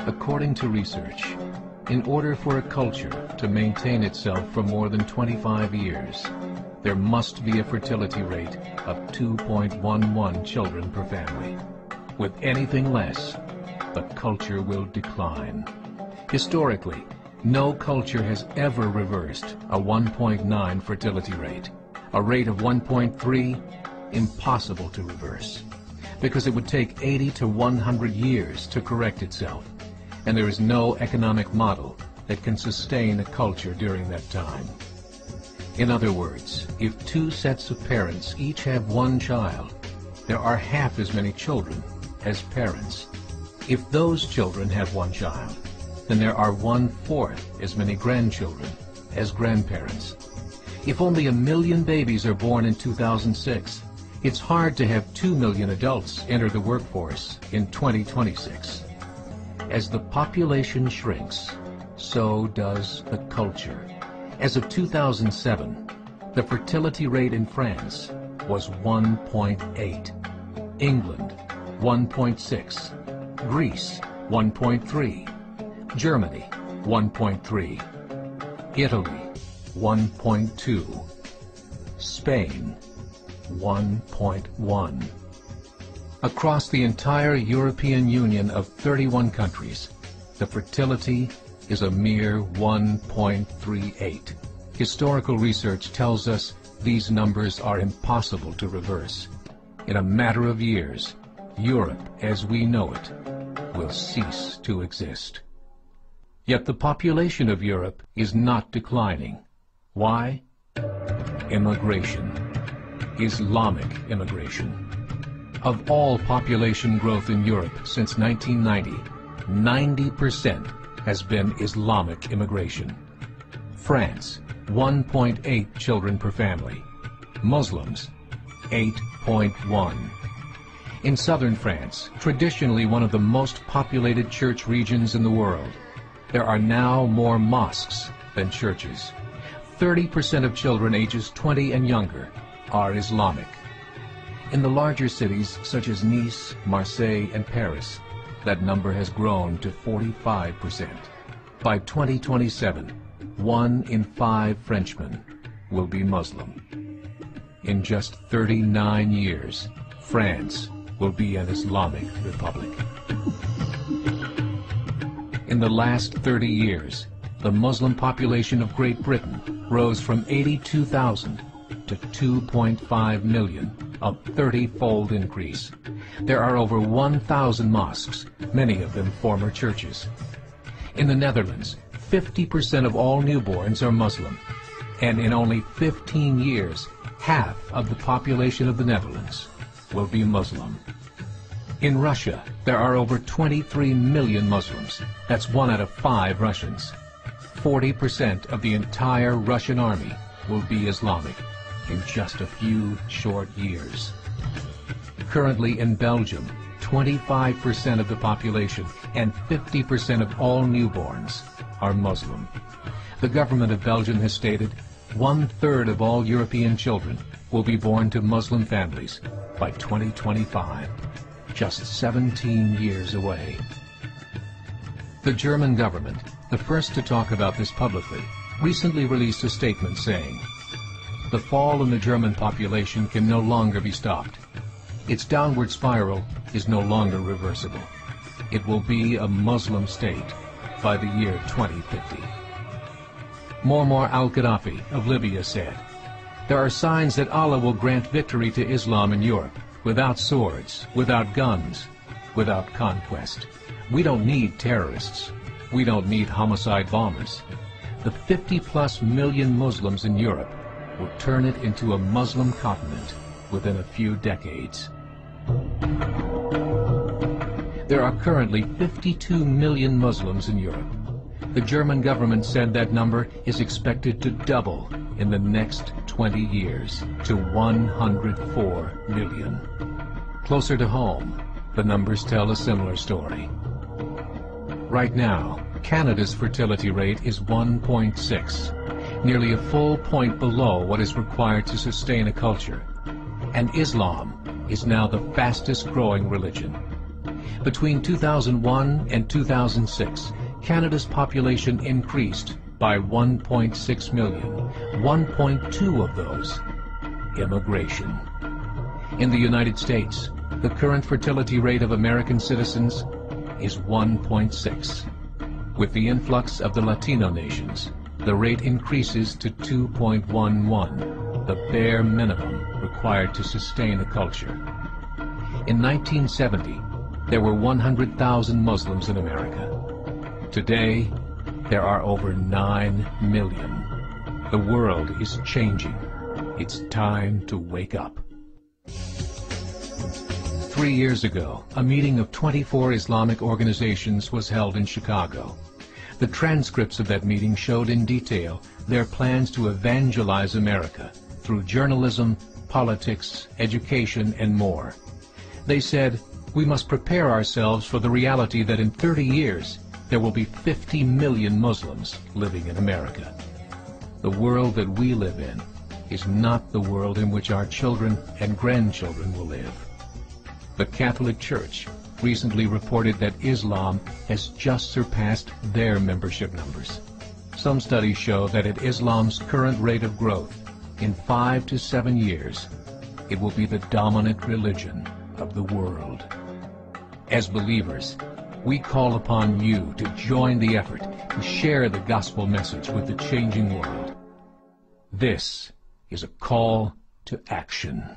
According to research, in order for a culture to maintain itself for more than 25 years, there must be a fertility rate of 2.11 children per family. With anything less, the culture will decline. Historically, no culture has ever reversed a 1.9 fertility rate. A rate of 1.3, impossible to reverse, because it would take 80 to 100 years to correct itself, and there is no economic model that can sustain a culture during that time. In other words, if two sets of parents each have one child, there are half as many children as parents. If those children have one child, then there are 1/4 as many grandchildren as grandparents. If only 1 million babies are born in 2006, it's hard to have 2 million adults enter the workforce in 2026. As the population shrinks, so does the culture. As of 2007, the fertility rate in France was 1.8, England 1.6, Greece 1.3, Germany 1.3, Italy 1.2, Spain 1.1. Across the entire European Union of 31 countries, the fertility is a mere 1.38. Historical research tells us these numbers are impossible to reverse. In a matter of years, Europe as we know it will cease to exist. Yet the population of Europe is not declining. Why? Immigration. Islamic immigration. Of all population growth in Europe since 1990, 90% has been Islamic immigration. France, 1.8 children per family. Muslims, 8.1. In southern France, traditionally one of the most populated church regions in the world, there are now more mosques than churches. 30% of children ages 20 and younger are Islamic. In the larger cities such as Nice, Marseille, and Paris, that number has grown to 45%. By 2027, 1 in 5 Frenchmen will be Muslim. In just 39 years, France will be an Islamic republic. In the last 30 years, the Muslim population of Great Britain rose from 82,000 to 2.5 million, a 30-fold increase. There are over 1,000 mosques, many of them former churches. In the Netherlands, 50% of all newborns are Muslim, and in only 15 years, half of the population of the Netherlands will be Muslim. In Russia, there are over 23 million Muslims. That's 1 out of 5 Russians. 40% of the entire Russian army will be Islamic in just a few short years. Currently in Belgium, 25% of the population and 50% of all newborns are Muslim. The government of Belgium has stated 1/3 of all European children will be born to Muslim families by 2025, just 17 years away. The German government, the first to talk about this publicly, recently released a statement saying, "The fall in the German population can no longer be stopped. Its downward spiral is no longer reversible. It will be a Muslim state by the year 2050. Muammar al-Gaddafi of Libya said, "There are signs that Allah will grant victory to Islam in Europe, without swords, without guns, without conquest. We don't need terrorists. We don't need homicide bombers. The 50+ million Muslims in Europe will turn it into a Muslim continent within a few decades." There are currently 52 million Muslims in Europe. The German government said that number is expected to double in the next 20 years to 104 million. Closer to home, the numbers tell a similar story. Right now, Canada's fertility rate is 1.6, nearly a full point below what is required to sustain a culture. and Islam is now the fastest growing religion. Between 2001 and 2006, Canada's population increased by 1.6 million, 1.2 of those immigration. In the United States, the current fertility rate of American citizens is 1.6. With the influx of the Latino nations, the rate increases to 2.11, the bare minimum required to sustain a culture. In 1970, there were 100,000 Muslims in America. Today, there are over 9 million. The world is changing. It's time to wake up. 3 years ago, a meeting of 24 Islamic organizations was held in Chicago. The transcripts of that meeting showed in detail their plans to evangelize America through journalism, politics, education, and more. They said, we must prepare ourselves for the reality that in 30 years, there will be 50 million Muslims living in America. The world that we live in is not the world in which our children and grandchildren will live. The Catholic Church recently reported that Islam has just surpassed their membership numbers. Some studies show that at Islam's current rate of growth, in 5 to 7 years, it will be the dominant religion of the world. As believers, we call upon you to join the effort to share the gospel message with the changing world. This is a call to action.